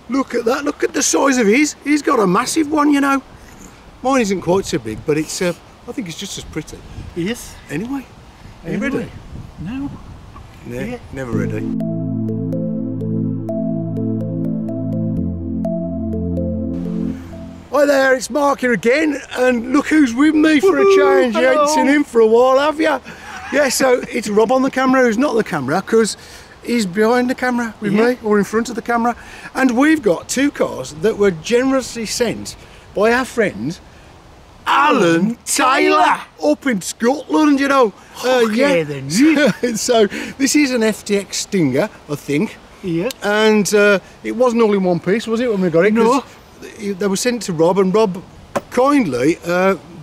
Look at that, look at the size of his. He's got a massive one, you know. Mine isn't quite so big, but it's, I think it's just as pretty. Yes. Anyway, are you ready? No. No, Yeah. never ready. Hi there, it's Mark here again, and look who's with me for a change. You ain't seen him for a while, have you? Yeah, so it's Rob on the camera who's not the camera, because he's behind the camera with me, or in front of the camera. And we've got two cars that were generously sent by our friend Alan Taylor up in Scotland, you know. Okay, then. So this is an FTX Stinger, I think. Yeah. And it wasn't all in one piece, was it, when we got it? No. They were sent to Rob, and Rob kindly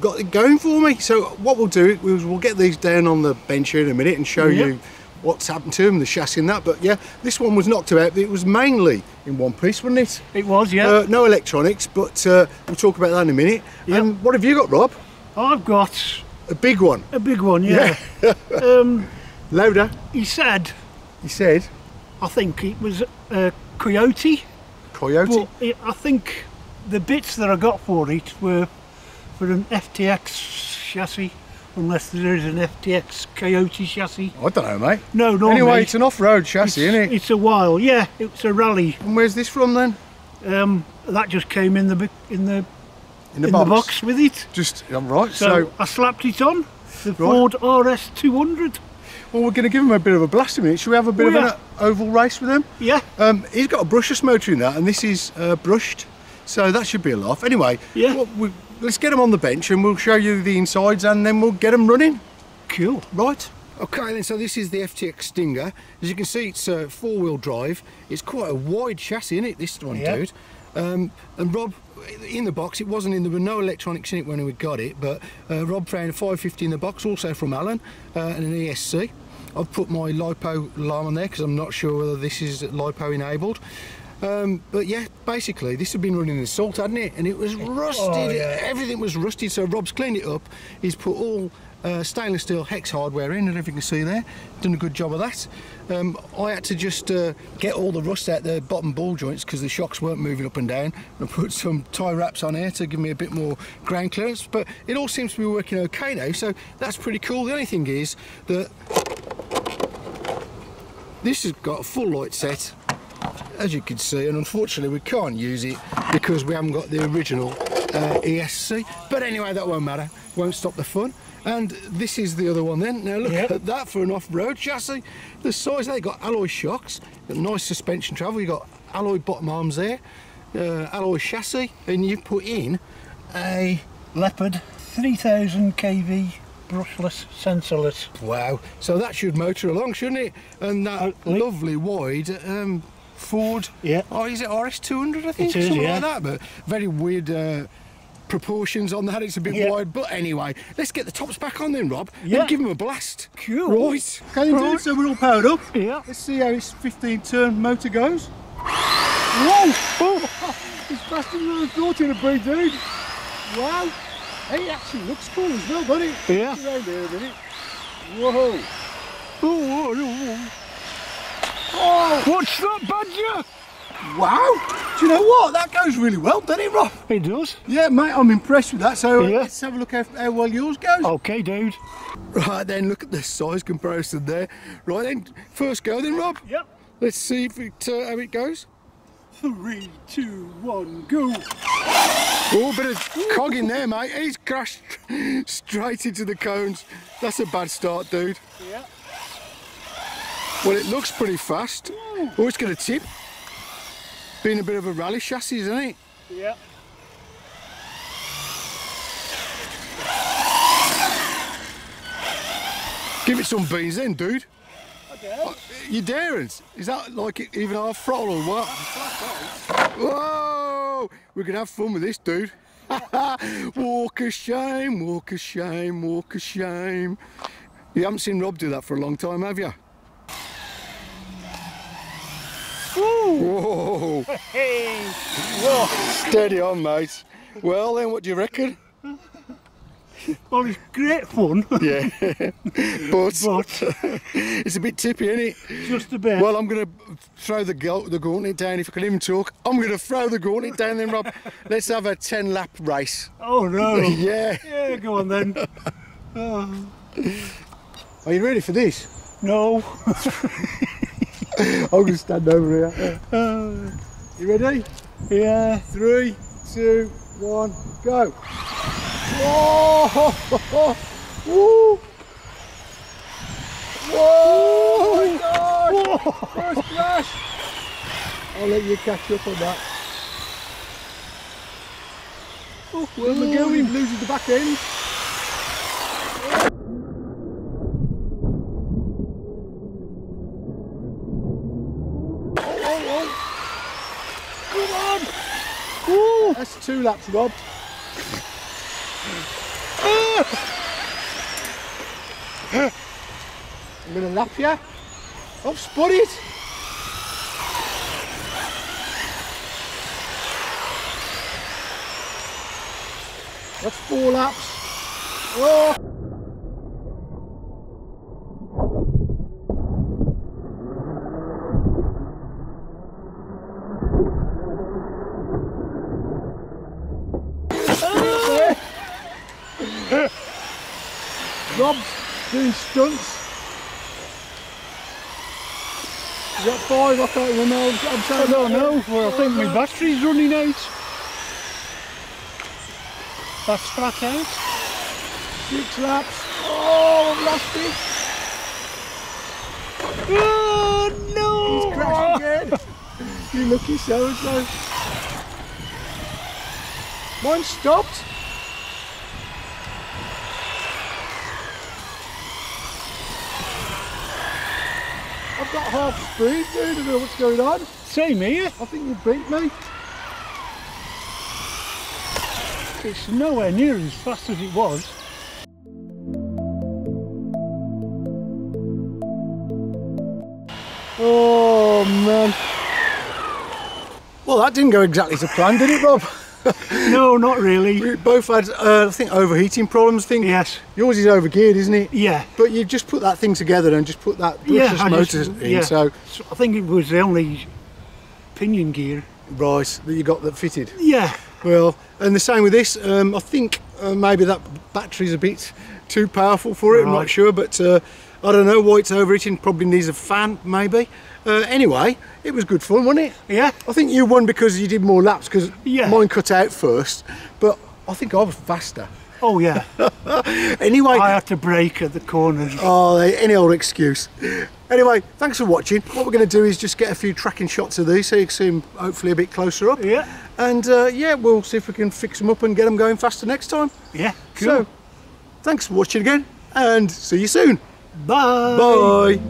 got it going for me. So what we'll do is we'll get these down on the bench here in a minute and show you what's happened to them, the chassis and that. But yeah, this one was knocked about. It was mainly in one piece, wasn't it? It was, yeah. No electronics, but we'll talk about that in a minute. Yep. And what have you got, Rob? I've got A big one. a big one, yeah. Louder. He said, I think it was a Coyote. Coyote. But I think the bits that I got for it were for an FTX chassis, unless there is an FTX Coyote chassis. I don't know, mate. No, Anyway, mate. it's an off-road chassis, isn't it? It's a while, yeah. It's a rally. And where's this from then? That just came in the In box with it. Just, I'm right. So I slapped it on the Ford RS200. Well, we're going to give him a bit of a blast in a minute. Should we have a bit of an oval race with him? Yeah. He's got a brushless motor in that, and this is brushed, so that should be a laugh. Anyway, let's get him on the bench and we'll show you the insides, and then we'll get him running. Cool. Right. Okay then, so this is the FTX Stinger. As you can see, it's four-wheel drive. It's quite a wide chassis, isn't it, this one, dude? And Rob, in the box, there were no electronics in it when we got it, but Rob found a 550 in the box, also from Alan, and an ESC. I've put my LiPo alarm on there because I'm not sure whether this is LiPo enabled. But yeah, basically this had been running in salt, hadn't it? And it was rusted. Oh, yeah. Everything was rusted, so Rob's cleaned it up. He's put all stainless steel hex hardware in, and everything you can see there. Done a good job of that. I had to just get all the rust out the bottom ball joints because the shocks weren't moving up and down, and put some tie wraps on here to give me a bit more ground clearance. But it all seems to be working okay now, so that's pretty cool. The only thing is that this has got a full light set, as you can see, and unfortunately we can't use it because we haven't got the original ESC. But anyway, that won't matter, won't stop the fun. And this is the other one then. Now look at that for an off-road chassis. The size, they got alloy shocks, got nice suspension travel, you got alloy bottom arms there, alloy chassis, and you put in a Leopard 3000 kV brushless, sensorless. Wow, so that should motor along, shouldn't it? And that lovely wide Ford, oh, is it RS200, I think? It is, something like that, but very weird proportions on that. It's a bit wide, but anyway, let's get the tops back on then, Rob, and give him a blast. Cool. Right, okay then, dude, so we're all powered up. Yeah. Let's see how this 15-turn motor goes. Whoa! It's faster than I thought it'd be, dude. Wow. Hey, it actually looks cool as well, doesn't it? Yeah. Around there a minute. Whoa. Oh, what's that, Badger? Wow. Do you know what? That goes really well, doesn't it, Rob? It does. Yeah, mate, I'm impressed with that. So let's have a look how well yours goes. Okay, dude. Right then, look at the size comparison there. Right then, first go then, Rob. Yep. Let's see if how it goes. 3, 2, 1, go. Oh, bit of cog in there, mate. He's crashed straight into the cones. That's a bad start, dude. Yeah. Well, it looks pretty fast. Oh, it's going to tip. Being a bit of a rally chassis, isn't it? Yeah. Give it some beans then, dude. Okay. You daring? Is that like even half throttle or what? Whoa! We're gonna have fun with this, dude. Walk of shame, walk of shame, walk of shame. You haven't seen Rob do that for a long time, have you? Whoa! Hey! Whoa! Steady on, mate. Well then, what do you reckon? Well, it's great fun. Yeah, but it's a bit tippy, isn't it? Just a bit. Well, I'm going to throw the gauntlet down. If I can even talk, I'm going to throw the gauntlet down then, Rob. Let's have a 10-lap race. Oh no. Yeah. Yeah, go on then. Oh. Are you ready for this? No. I'm going to stand over here. You ready? Yeah. 3, 2, 1, go. Whoa! Woo! Whoa! Oh my God! First crash! I'll let you catch up on that. Oh, where am I going? Losing the back end. Come on! Woo! That's 2 laps, Rob. I'm going to lap you. I've spun it. That's 4 laps. Oh. Rob's doing stunts. Is that 5? I can't remember. I don't know. Well, I think my battery's running out. That's flat out. 6 laps. Oh, I've lost it. Oh no! He's crashed again. You lucky so-and-so. Mine stopped. I've got half speed, dude. I don't know what's going on. Same here. I think you beat me. It's nowhere near as fast as it was. Oh man. Well, that didn't go exactly to plan, did it, Rob? No, not really. We both had, I think, overheating problems. Yes. Yours is overgeared, isn't it? Yeah. But you just put that thing together and just put that brushless motor in. Yeah. So I think it was the only pinion gear. right, that you got that fitted. Yeah. Well, and the same with this. I think maybe that battery's a bit too powerful for it. Right. I'm not sure, but I don't know why it's overheating. Probably needs a fan, maybe. Anyway, it was good fun, wasn't it? Yeah. I think you won because you did more laps, because Yeah. mine cut out first. But I think I was faster. Oh yeah. Anyway. I had to brake at the corners. Oh, any old excuse. Anyway, thanks for watching. What we're going to do is just get a few tracking shots of these so you can see them hopefully a bit closer up. Yeah. And yeah, we'll see if we can fix them up and get them going faster next time. Yeah. Cool. So, thanks for watching again and see you soon. Bye. Bye.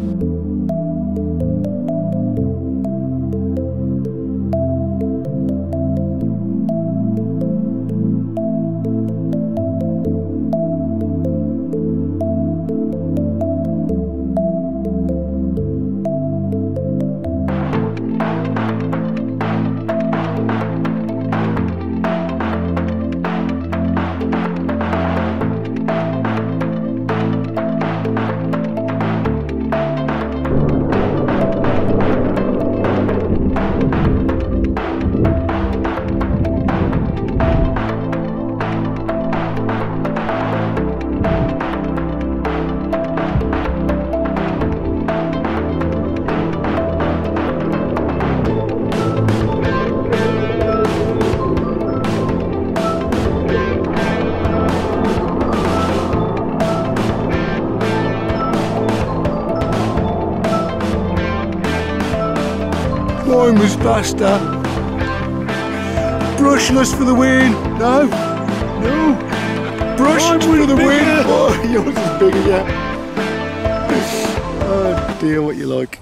Mine was faster. Brushless for the win. No. No. Brushed for the win. Oh, yours is bigger, yeah. Oh dear, what you like.